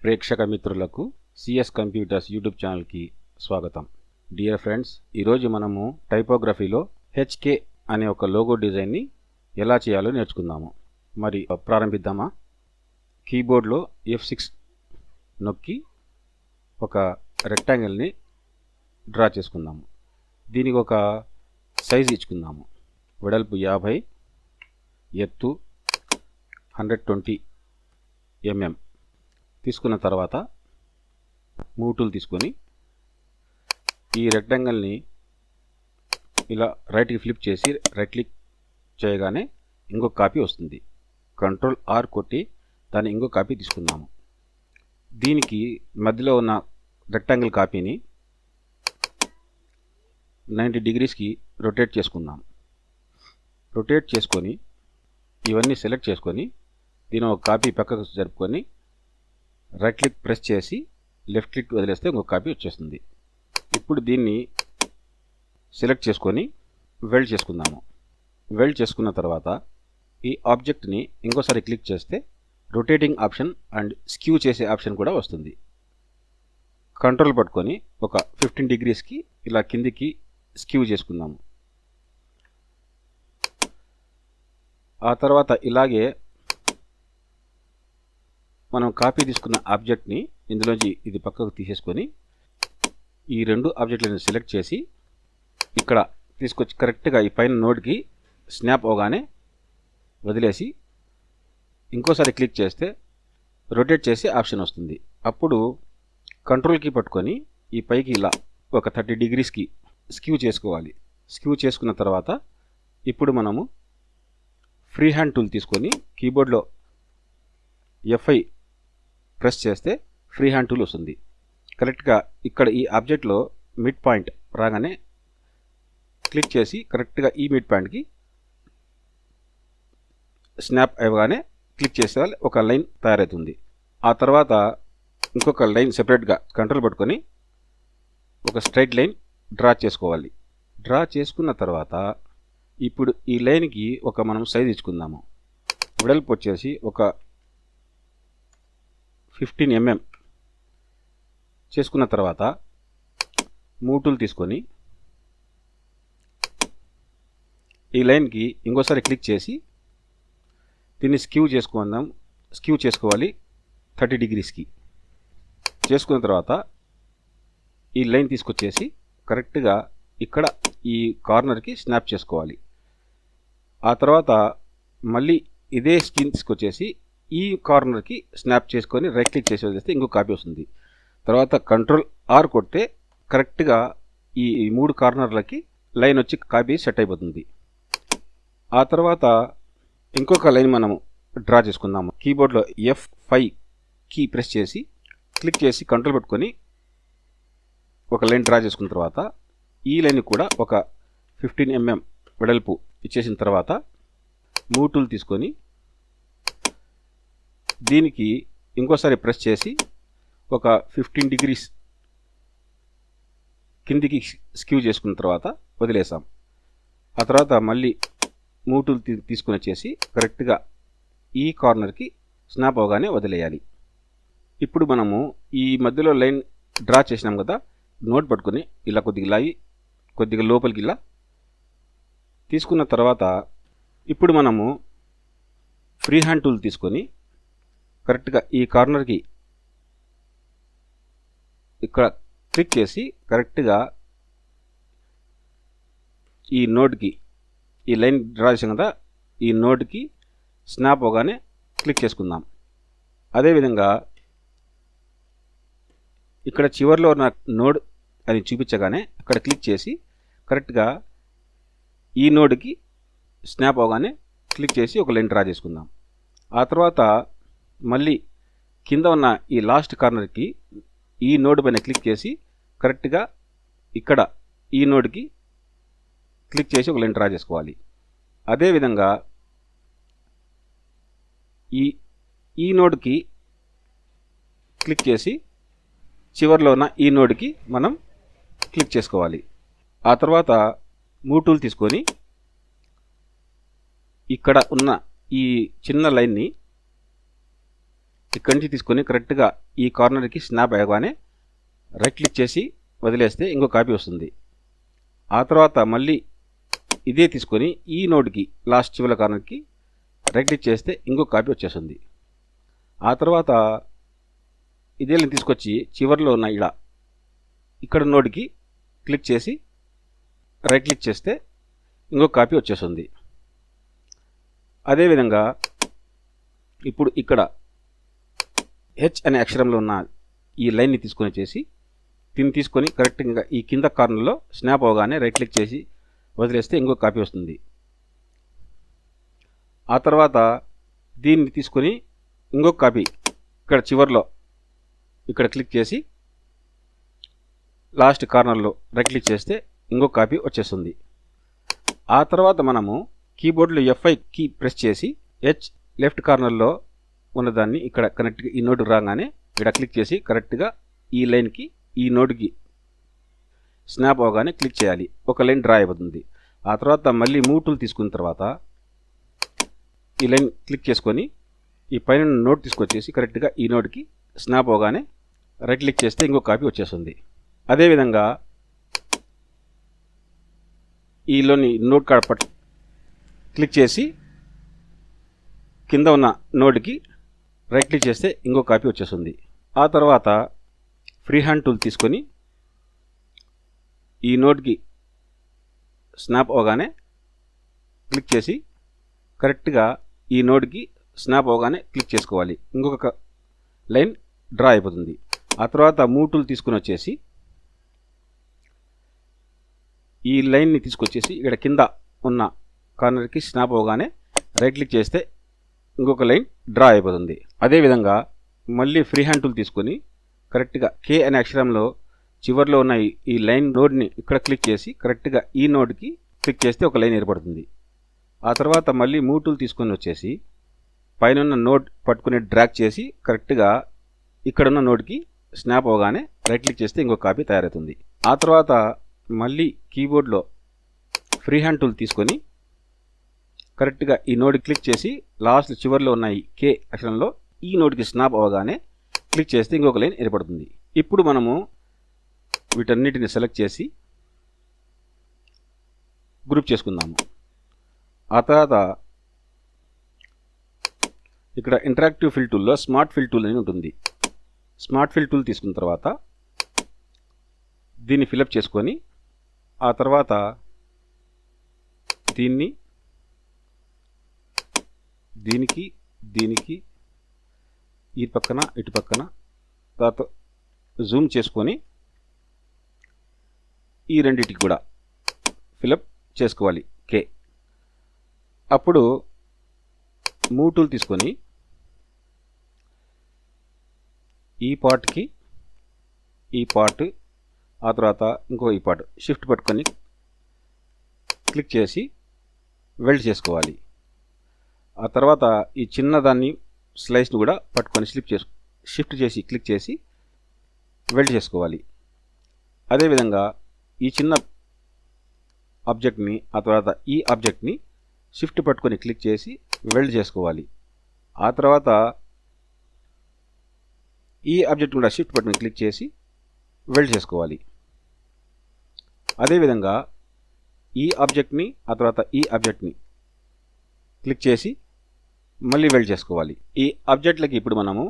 ప్రేక్షక మిత్రులకు CS computers YouTube ఛానల్కి స్వాగతం. డియర్ ఫ్రెండ్స్, ఈరోజు మనము టైపోగ్రఫీలో హెచ్కే అనే ఒక లోగో డిజైన్ని ఎలా చేయాలో నేర్చుకుందాము. మరి ప్రారంభిద్దామా? కీబోర్డ్లో F6 నొక్కి ఒక రెక్టాంగిల్ని డ్రా చేసుకుందాము. దీనికి ఒక సైజు ఇచ్చుకుందాము. వెడల్పు 50, ఎత్తు 120 mm తీసుకున్న తర్వాత మూవ్ టూల్ తీసుకొని ఈ రెక్టాంగిల్ని ఇలా రైట్కి ఫ్లిప్ చేసి రైట్ క్లిక్ చేయగానే ఇంకొక కాపీ వస్తుంది. Ctrl+R కొట్టి దాన్ని ఇంకొక కాపీ తీసుకుందాము. దీనికి మధ్యలో ఉన్న రెక్టాంగిల్ కాపీని 90 degreesకి రొటేట్ చేసుకుందాం. రొటేట్ చేసుకొని ఇవన్నీ సెలెక్ట్ చేసుకొని దీని ఒక కాపీ పక్కకు జరుపుకొని రైట్ క్లిక్ ప్రెస్ చేసి లెఫ్ట్ క్లిక్ వదిలేస్తే ఇంకొక కాపీ వచ్చేస్తుంది. ఇప్పుడు దీన్ని సెలెక్ట్ చేసుకొని వెల్డ్ చేసుకుందాము. వెల్డ్ చేసుకున్న తర్వాత ఈ ఆబ్జెక్ట్ని ఇంకోసారి క్లిక్ చేస్తే రొటేటింగ్ ఆప్షన్ అండ్ స్క్యూ చేసే ఆప్షన్ కూడా వస్తుంది. కంట్రోల్ పట్టుకొని ఒక 15 degreesకి ఇలా కిందికి స్క్యూ చేసుకుందాము. ఆ తర్వాత ఇలాగే మనం కాపీ తీసుకున్న ఆబ్జెక్ట్ని ఇందులోంచి ఇది పక్కకు తీసేసుకొని ఈ రెండు ఆబ్జెక్ట్లను సెలెక్ట్ చేసి ఇక్కడ తీసుకొచ్చి కరెక్ట్గా ఈ పైన నోడ్కి స్నాప్ అవగానే వదిలేసి ఇంకోసారి క్లిక్ చేస్తే రొటేట్ చేసే ఆప్షన్ వస్తుంది. అప్పుడు కంట్రోల్ కీ పట్టుకొని ఈ పైకి ఇలా ఒక 30 degreesకి స్క్యూ చేసుకోవాలి. స్క్యూ చేసుకున్న తర్వాత ఇప్పుడు మనము ఫ్రీ హ్యాండ్ టూల్ తీసుకొని కీబోర్డ్లో F5 ప్రెస్ చేస్తే ఫ్రీ హ్యాండ్ టూల్ వస్తుంది. కరెక్ట్గా ఇక్కడ ఈ ఆబ్జెక్ట్లో మిడ్ పాయింట్ రాగానే క్లిక్ చేసి కరెక్ట్గా ఈ మిడ్ పాయింట్కి స్నాప్ అవ్వగానే క్లిక్ చేస్తే ఒక లైన్ తయారవుతుంది. ఆ తర్వాత ఇంకొక లైన్ సెపరేట్గా కంట్రోల్ పట్టుకొని ఒక స్ట్రైట్ లైన్ డ్రా చేసుకోవాలి. డ్రా చేసుకున్న తర్వాత ఇప్పుడు ఈ లైన్కి ఒక మనం సైజ్ ఇచ్చుకుందాము. వెడల్పు వచ్చేసి ఒక 15 mm చేసుకున్న తర్వాత మూవ్ టూల్ తీసుకొని ఈ లైన్కి ఇంకోసారి క్లిక్ చేసి దీన్ని స్క్యూ చేసుకోవాలి 30 degreesకి. చేసుకున్న తర్వాత ఈ లైన్ తీసుకొచ్చేసి కరెక్ట్గా ఇక్కడ ఈ కార్నర్కి స్నాప్ చేసుకోవాలి. ఆ తర్వాత మళ్ళీ ఇదే స్క్రీన్ తీసుకొచ్చేసి ఈ కార్నర్కి స్నాప్ చేసుకొని రైట్ క్లిక్ చేసి వదిలేస్తే ఇంకో కాపీ వస్తుంది. తర్వాత Ctrl+R కొడితే కరెక్ట్గా ఈ 3 కార్నర్లకి లైన్ వచ్చి కాపీ సెట్ అయిపోతుంది. ఆ తర్వాత ఇంకొక లైన్ మనము డ్రా చేసుకుందాము. కీబోర్డ్లో F5 కీ ప్రెస్ చేసి క్లిక్ చేసి కంట్రోల్ పెట్టుకొని ఒక లైన్ డ్రా చేసుకున్న తర్వాత ఈ లైన్ కూడా ఒక 15 mm వెడల్పు ఇచ్చేసిన తర్వాత మూవ్ టూల్ తీసుకొని దీనికి ఇంకోసారి ప్రెస్ చేసి ఒక 15 degrees కిందికి స్క్యూ చేసుకున్న తర్వాత వదిలేసాం. ఆ తర్వాత మళ్ళీ మూవ్ టూల్ తీసుకుని వచ్చేసి కరెక్ట్గా ఈ కార్నర్కి స్నాప్ అవగానే వదిలేయాలి. ఇప్పుడు మనము ఈ మధ్యలో లైన్ డ్రా చేసినాం కదా, నోట్ పట్టుకొని ఇలా కొద్దిగా లోపలికి ఇలా తీసుకున్న తర్వాత ఇప్పుడు మనము ఫ్రీ హ్యాండ్ టూల్ తీసుకొని కరెక్ట్గా ఈ కార్నర్కి ఇక్కడ క్లిక్ చేసి కరెక్ట్గా ఈ నోడ్కి ఈ లైన్ డ్రా చేసాం కదా, ఈ నోడ్కి స్నాప్ అవగానే క్లిక్ చేసుకుందాం. అదేవిధంగా ఇక్కడ చివరిలో ఉన్న నోడ్ అని చూపించగానే అక్కడ క్లిక్ చేసి కరెక్ట్గా ఈ నోడ్కి స్నాప్ అవగానే క్లిక్ చేసి ఒక లైన్ డ్రా చేసుకుందాం. ఆ తర్వాత మళ్ళీ కింద ఉన్న ఈ లాస్ట్ కార్నర్కి ఈ నోడ్ పైన క్లిక్ చేసి కరెక్ట్గా ఇక్కడ ఈ నోడ్కి క్లిక్ చేసి ఒక లైన్ డ్రా చేసుకోవాలి. అదేవిధంగా ఈ నోడ్కి క్లిక్ చేసి చివరిలో ఉన్న ఈ నోడ్కి మనం క్లిక్ చేసుకోవాలి. ఆ తర్వాత మూవ్ టూల్ తీసుకొని ఇక్కడ ఉన్న ఈ చిన్న లైన్ని ఇక్కడి నుంచి తీసుకొని కరెక్ట్గా ఈ కార్నర్కి స్నాప్ అయ్యగానే రైట్ క్లిక్ చేసి వదిలేస్తే ఇంకో కాపీ వస్తుంది. ఆ తర్వాత మళ్ళీ ఇదే తీసుకొని ఈ నోడ్కి లాస్ట్ చివరి కార్నర్కి రైట్ క్లిక్ చేస్తే ఇంకో కాపీ వచ్చేస్తుంది. ఆ తర్వాత ఇదే తీసుకొచ్చి చివరిలో ఉన్న ఇక్కడ నోడ్కి క్లిక్ చేసి రైట్ క్లిక్ చేస్తే ఇంకో కాపీ వచ్చేస్తుంది. అదేవిధంగా ఇప్పుడు ఇక్కడ హెచ్ అనే అక్షరంలో ఉన్న ఈ లైన్ని తీసుకొని వచ్చేసి దీన్ని తీసుకొని కరెక్ట్గా ఈ కింద కార్నర్లో స్నాప్ అవగానే రైట్ క్లిక్ చేసి వదిలేస్తే ఇంకో కాపీ వస్తుంది. ఆ తర్వాత దీన్ని తీసుకొని ఇంకొక కాపీ ఇక్కడ చివర్లో ఇక్కడ క్లిక్ చేసి లాస్ట్ కార్నర్లో రైట్ క్లిక్ చేస్తే ఇంకో కాపీ వచ్చేస్తుంది. ఆ తర్వాత మనము కీబోర్డ్లో F5 కీ ప్రెస్ చేసి హెచ్ లెఫ్ట్ కార్నర్లో ఉన్నదాన్ని ఇక్కడ కరెక్ట్గా ఈ నోట్కి రాగానే ఇక్కడ క్లిక్ చేసి కరెక్ట్గా ఈ లైన్కి ఈ నోట్కి స్నాప్ అవగానే క్లిక్ చేయాలి. ఒక లైన్ డ్రా అయిపోతుంది. ఆ తర్వాత మళ్ళీ మూవ్ టూల్ తీసుకున్న తర్వాత ఈ లైన్ క్లిక్ చేసుకొని ఈ పైన నోట్ తీసుకొచ్చేసి కరెక్ట్గా ఈ నోట్కి స్నాప్ అవగానే రైట్ క్లిక్ చేస్తే ఇంకో కాపీ వచ్చేస్తుంది. అదేవిధంగా ఈలోని నోట్ కాడ క్లిక్ చేసి కింద ఉన్న నోడ్కి రైట్ క్లిక్ చేస్తే ఇంకో కాపీ వచ్చేస్తుంది. ఆ తర్వాత ఫ్రీ హ్యాండ్ టూల్ తీసుకొని ఈ నోట్కి స్నాప్ అవగానే క్లిక్ చేసి కరెక్ట్గా ఈ నోడ్కి స్నాప్ అవగానే క్లిక్ చేసుకోవాలి. ఇంకొక లైన్ డ్రా అయిపోతుంది. ఆ తర్వాత మూవ్ టూల్ తీసుకుని వచ్చేసి ఈ లైన్ని తీసుకొచ్చేసి ఇక్కడ కింద ఉన్న కార్నర్కి స్నాప్ అవగానే రైట్ క్లిక్ చేస్తే ఇంకొక లైన్ డ్రా అయిపోతుంది. అదేవిధంగా మళ్ళీ ఫ్రీ హ్యాండ్ టూల్ తీసుకొని కరెక్ట్గా K అనే అక్షరంలో చివరిలో ఉన్న ఈ లైన్ నోడ్ని ఇక్కడ క్లిక్ చేసి కరెక్ట్గా ఈ నోడ్కి క్లిక్ చేస్తే ఒక లైన్ ఏర్పడుతుంది. ఆ తర్వాత మళ్ళీ మూవ్ టూల్ తీసుకొని వచ్చేసి పైన ఉన్న నోడ్ పట్టుకుని డ్రాగ్ చేసి కరెక్ట్గా ఇక్కడున్న నోడ్కి స్నాప్ అవగానే రైట్ క్లిక్ చేస్తే ఇంకో కాపీ తయారవుతుంది. ఆ తర్వాత మళ్ళీ కీబోర్డ్లో ఫ్రీ హ్యాండ్ టూల్ తీసుకొని కరెక్ట్గా ఈ నోడ్ క్లిక్ చేసి లాస్ట్ చివరిలో ఉన్న ఈ K అక్షరంలో ఈ నోడ్కి స్నాప్ అవగానే క్లిక్ చేస్తే ఇంకొక లైన్ ఏర్పడుతుంది. ఇప్పుడు మనము వీటన్నిటిని సెలెక్ట్ చేసి గ్రూప్ చేసుకుందాము. ఆ తర్వాత ఇక్కడ ఇంటరాక్టివ్ ఫిల్ టూల్లో స్మార్ట్ ఫిల్ టూల్ అని ఉంటుంది. స్మార్ట్ ఫిల్ టూల్ తీసుకున్న తర్వాత దీన్ని ఫిలప్ చేసుకొని ఆ తర్వాత దీనికి ఈ పక్కన ఇటు పక్కన తర్వాత జూమ్ చేసుకొని ఈ రెండింటికి కూడా ఫిలప్ చేసుకోవాలి K. అప్పుడు మూవ్ టూల్ తీసుకొని ఈ పార్ట్కి ఈ పార్ట్ ఆ తర్వాత ఇంకో ఈ పార్ట్ షిఫ్ట్ పట్టుకొని క్లిక్ చేసి వెల్డ్ చేసుకోవాలి. ఆ తర్వాత ఈ చిన్నదాన్ని స్లైస్ని కూడా పట్టుకొని షిఫ్ట్ చేసి క్లిక్ చేసి వెల్డ్ చేసుకోవాలి. అదేవిధంగా ఈ చిన్న ఆబ్జెక్ట్ని ఆ తర్వాత ఈ ఆబ్జెక్ట్ని షిఫ్ట్ పట్టుకొని క్లిక్ చేసి వెల్డ్ చేసుకోవాలి. ఆ తర్వాత ఈ ఆబ్జెక్ట్ కూడా షిఫ్ట్ పట్టుకొని క్లిక్ చేసి వెల్డ్ చేసుకోవాలి. అదేవిధంగా ఈ ఆబ్జెక్ట్ని ఆ తర్వాత ఈ ఆబ్జెక్ట్ని క్లిక్ చేసి మళ్ళీ వెల్డ్ చేసుకోవాలి. ఈ ఆబ్జెక్ట్లకి ఇప్పుడు మనము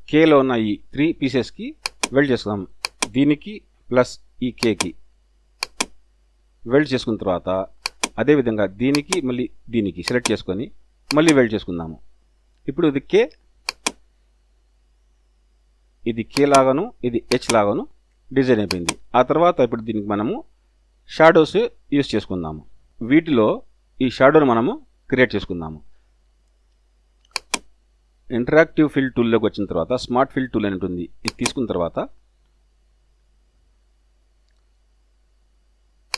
Kలో ఉన్న ఈ 3 పీసెస్కి వెల్డ్ చేసుకుందాం. దీనికి ప్లస్ ఈ Kకి వెల్డ్ చేసుకున్న తర్వాత అదేవిధంగా దీనికి మళ్ళీ దీనికి సెలెక్ట్ చేసుకొని మళ్ళీ వెల్డ్ చేసుకుందాము. ఇప్పుడు ఇది K లాగాను ఇది H లాగాను డిజైన్ అయిపోయింది. ఆ తర్వాత ఇప్పుడు దీనికి మనము షాడోస్ యూస్ చేసుకుందాము. వీటిలో ఈ షాడోను మనము క్రియేట్ చేసుకుందాము. ఇంటరాక్టివ్ ఫిల్ టూల్లోకి వచ్చిన తర్వాత స్మార్ట్ ఫిల్ టూల్ అని ఉంటుంది. ఇది తీసుకున్న తర్వాత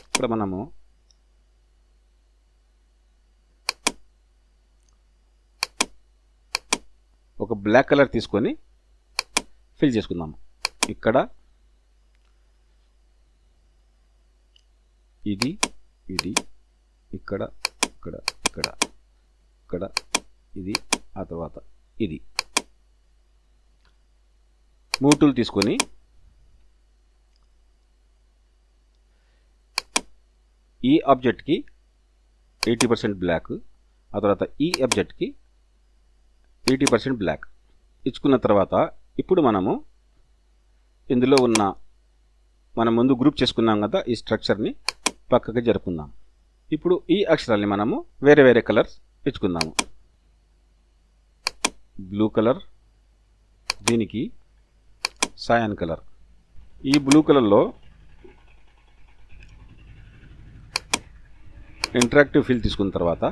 ఇక్కడ మనము ఒక బ్లాక్ కలర్ తీసుకొని ఫిల్ చేసుకుందాము. ఇక్కడ ఇది ఇక్కడ ఇక్కడ ఇక్కడ ఇక్కడ ఇది ఆ తర్వాత ఇది మూవ్ టూల్ తీసుకొని ఈ ఆబ్జెక్ట్కి 80% బ్లాక్, ఆ తర్వాత ఈ ఆబ్జెక్ట్కి 80% బ్లాక్ ఇచ్చుకున్న తర్వాత ఇప్పుడు మనము ఇందులో ఉన్న మనం ముందు గ్రూప్ చేసుకున్నాం కదా ఈ స్ట్రక్చర్ని పక్కకి జరుపుకుందాం. ఇప్పుడు ఈ అక్షరాల్ని మనము వేరే వేరే కలర్స్ ఇచ్చుకుందాము. బ్లూ కలర్, దీనికి సయాన్ కలర్. ఈ బ్లూ కలర్లో ఇంటరాక్టివ్ ఫీల్ తీసుకున్న తర్వాత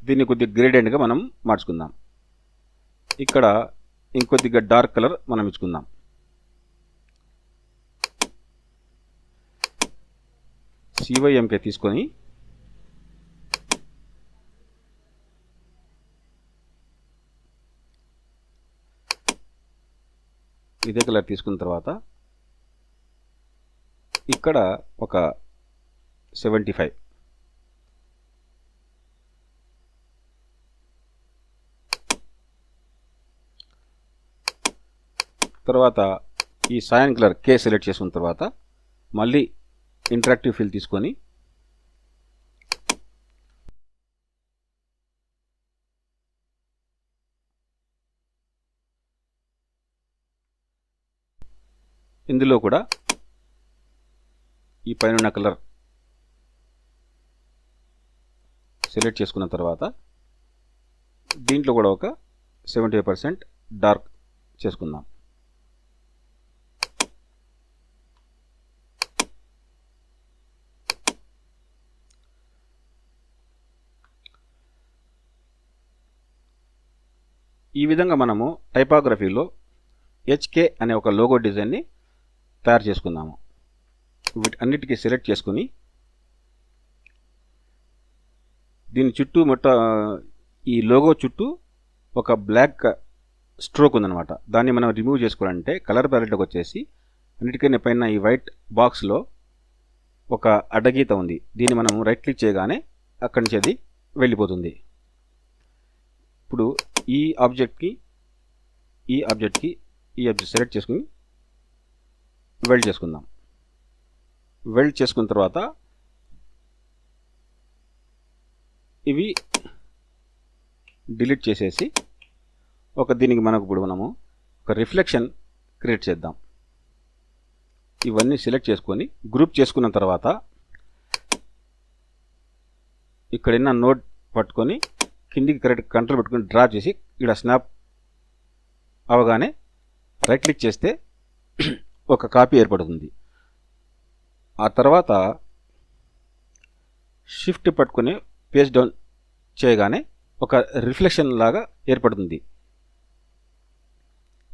దీన్ని కొద్దిగా గ్రేడియంట్గా మనం మార్చుకుందాం. ఇక్కడ ఇంకొద్దిగా డార్క్ కలర్ మనం ఇచ్చుకుందాం. CYMK తీసుకొని ఇదే కలర్ తీసుకున్న తర్వాత ఇక్కడ ఒక 75, తర్వాత ఈ సయాన్ కలర్ K సెలెక్ట్ చేసుకున్న తర్వాత మళ్ళీ ఇంటరాక్టివ్ ఫీల్ తీసుకొని ఇందులో కూడా ఈ పైన కలర్ సెలెక్ట్ చేసుకున్న తర్వాత దీంట్లో కూడా ఒక 75% డార్క్ చేసుకుందాం. ఈ విధంగా మనము టైపోగ్రఫీలో HK అనే ఒక లోగో డిజైన్ని తయారు చేసుకుందాము. వీటన్నిటికీ సెలెక్ట్ చేసుకుని దీని చుట్టూ ఈ లోగో చుట్టూ ఒక బ్లాక్ స్ట్రోక్ ఉందన్నమాట. దాన్ని మనం రిమూవ్ చేసుకోవాలంటే కలర్ ప్యాలెట్లోకి వచ్చేసి అన్నిటికన్నా పైన ఈ వైట్ బాక్స్లో ఒక అడ్డగీత ఉంది. దీన్ని మనం రైట్ క్లిక్ చేయగానే అక్కడి నుంచి అది వెళ్ళిపోతుంది. ఇప్పుడు ఈ ఆబ్జెక్ట్కి ఈ ఆబ్జెక్ట్ సెలెక్ట్ చేసుకుని వెల్డ్ చేసుకుందాం. వెల్డ్ చేసుకున్న తర్వాత ఇవి డిలీట్ చేసేసి దీనికి మనము ఒక రిఫ్లెక్షన్ క్రియేట్ చేద్దాం. ఇవన్నీ సెలెక్ట్ చేసుకొని గ్రూప్ చేసుకున్న తర్వాత ఇక్కడున్న నోడ్ పట్టుకొని కిందికి కరెక్ట్ కంట్రోల్ పెట్టుకొని డ్రా చేసి ఇక్కడ స్నాప్ అవగానే రైట్ క్లిక్ చేస్తే ఒక కాపీ ఏర్పడుతుంది. ఆ తర్వాత షిఫ్ట్ పట్టుకొని పేజ్ డౌన్ చేయగానే ఒక రిఫ్లెక్షన్ లాగా ఏర్పడుతుంది.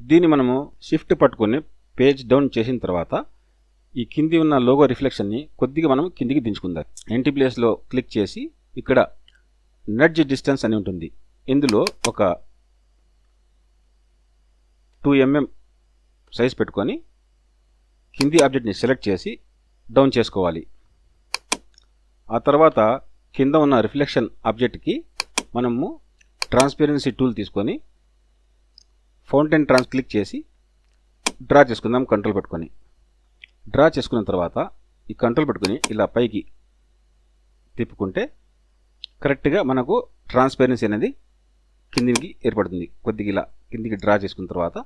దీన్ని మనము షిఫ్ట్ పట్టుకొని పేజ్ డౌన్ చేసిన తర్వాత ఈ కింది ఉన్న లోగో రిఫ్లెక్షన్ని కొద్దిగా మనం కిందికి దించుకుందాం. ఎంటీ ప్లేస్లో క్లిక్ చేసి ఇక్కడ నడ్జ్ డిస్టెన్స్ అని ఉంటుంది. ఇందులో ఒక 2 mm సైజ్ పెట్టుకొని కింది ఆబ్జెక్ట్ని సెలెక్ట్ చేసి డౌన్ చేసుకోవాలి. ఆ తర్వాత కింద ఉన్న రిఫ్లెక్షన్ ఆబ్జెక్ట్కి మనము ట్రాన్స్పరెన్సీ టూల్ తీసుకొని ఫౌంటైన్ క్లిక్ చేసి డ్రా చేసుకుందాం. కంట్రోల్ పెట్టుకొని డ్రా చేసుకున్న తర్వాత ఈ కంట్రోల్ పెట్టుకొని ఇలా పైకి తిప్పుకుంటే కరెక్ట్గా మనకు ట్రాన్స్పరెన్సీ అనేది కిందికి ఏర్పడుతుంది. కొద్దిగా ఇలా కిందికి డ్రా చేసుకున్న తర్వాత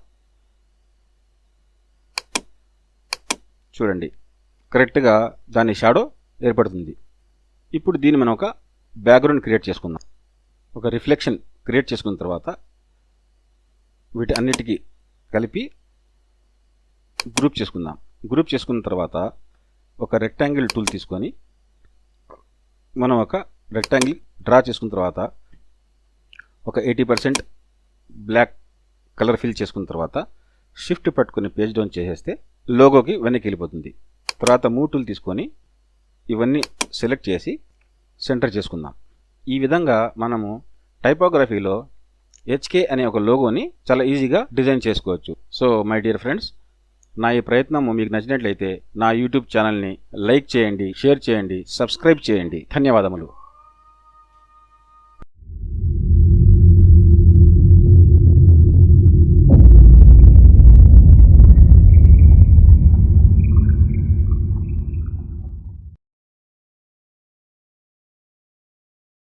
చూడండి కరెక్ట్గా దాని షాడో ఏర్పడుతుంది. ఇప్పుడు దీన్ని మనం ఒక బ్యాక్గ్రౌండ్ క్రియేట్ చేసుకుందాం. ఒక రిఫ్లెక్షన్ క్రియేట్ చేసుకున్న తర్వాత వీటి అన్నిటికీ కలిపి గ్రూప్ చేసుకుందాం. గ్రూప్ చేసుకున్న తర్వాత ఒక రెక్టాంగిల్ టూల్ తీసుకొని మనం ఒక రెక్టాంగిల్ డ్రా చేసుకున్న తర్వాత ఒక 80% బ్లాక్ కలర్ ఫిల్ చేసుకున్న తర్వాత షిఫ్ట్ పట్టుకొని పేజ్ డౌన్ చేసేస్తే లోగోకి వెనక్కి వెళ్ళిపోతుంది. తర్వాత మూవ్ టూల్ తీసుకొని ఇవన్నీ సెలెక్ట్ చేసి సెంటర్ చేసుకుందాం. ఈ విధంగా మనము టైపోగ్రఫీలో HK అనే ఒక లోగోని చాలా ఈజీగా డిజైన్ చేసుకోవచ్చు. సో మై డియర్ ఫ్రెండ్స్, నా ఈ ప్రయత్నం మీకు నచ్చినట్లయితే నా యూట్యూబ్ ఛానల్ని లైక్ చేయండి, షేర్ చేయండి, సబ్స్క్రైబ్ చేయండి. ధన్యవాదములు.